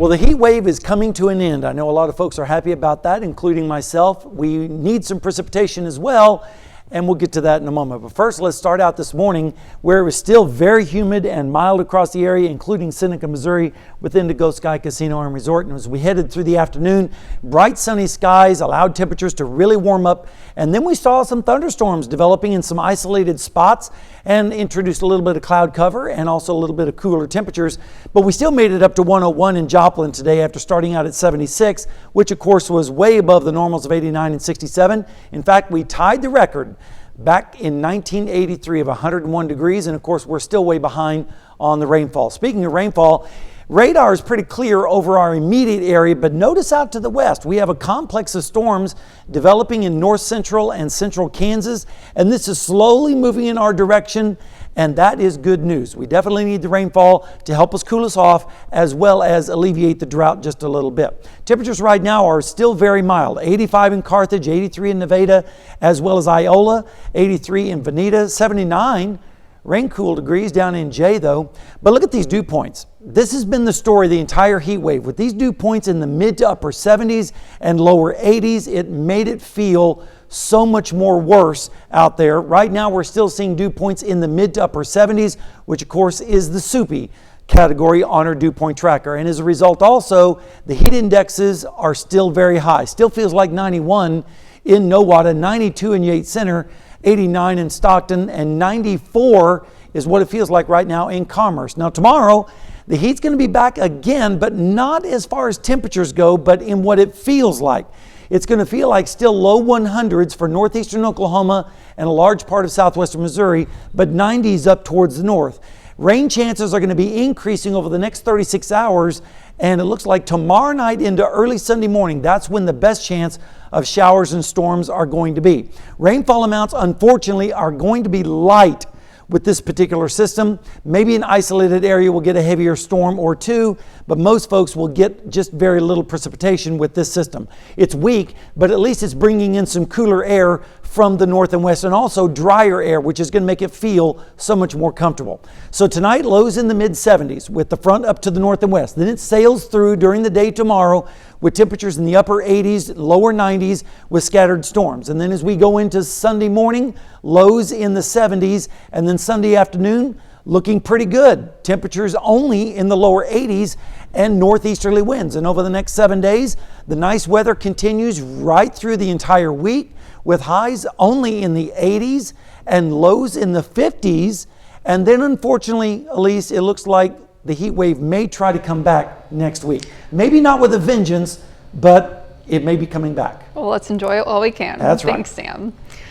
Well, the heat wave is coming to an end. I know a lot of folks are happy about that, including myself. We need some precipitation as well, and we'll get to that in a moment. But first, let's start out this morning where it was still very humid and mild across the area, including Seneca, Missouri, within the Ghost Sky Casino and Resort. And as we headed through the afternoon, bright sunny skies allowed temperatures to really warm up. And then we saw some thunderstorms developing in some isolated spots and introduced a little bit of cloud cover and also a little bit of cooler temperatures. But we still made it up to 101 in Joplin today after starting out at 76, which of course was way above the normals of 89 and 67. In fact, we tied the record back in 1983 of 101 degrees, and of course we're still way behind on the rainfall. Speaking of rainfall, radar is pretty clear over our immediate area, but notice out to the west we have a complex of storms developing in north central and central Kansas, and this is slowly moving in our direction, and that is good news. We definitely need the rainfall to help us cool us off as well as alleviate the drought just a little bit. Temperatures right now are still very mild. 85 in Carthage, 83 in Nevada, as well as Iola, 83 in Veneta, 79 rain-cool degrees down in Jay though. But look at these dew points. This has been the story the entire heat wave. With these dew points in the mid to upper 70s and lower 80s, it made it feel so much more worse out there. Right now we're still seeing dew points in the mid to upper 70s, which of course is the soupy category on our dew point tracker. And as a result also, the heat indexes are still very high. Still feels like 91 in Nowata, 92 in Yates Center, 89 in Stockton, and 94 is what it feels like right now in Commerce. Now tomorrow, the heat's going to be back again, but not as far as temperatures go, but in what it feels like. It's going to feel like still low 100s for northeastern Oklahoma and a large part of southwestern Missouri, but 90s up towards the north. Rain chances are going to be increasing over the next 36 hours, and it looks like tomorrow night into early Sunday morning, that's when the best chance of showers and storms are going to be. Rainfall amounts, unfortunately, are going to be light with this particular system. Maybe an isolated area will get a heavier storm or two, but most folks will get just very little precipitation with this system. It's weak, but at least it's bringing in some cooler air from the north and west, and also drier air, which is going to make it feel so much more comfortable. So tonight, lows in the mid 70s with the front up to the north and west. Then it sails through during the day tomorrow with temperatures in the upper 80s, lower 90s with scattered storms. And then as we go into Sunday morning, lows in the 70s, and then Sunday afternoon, looking pretty good. Temperatures only in the lower 80s and northeasterly winds. And over the next 7 days, the nice weather continues right through the entire week with highs only in the 80s and lows in the 50s. And then unfortunately, Elise, it looks like the heat wave may try to come back next week. Maybe not with a vengeance, but it may be coming back. Well, let's enjoy it while we can. That's right. Thanks, Sam.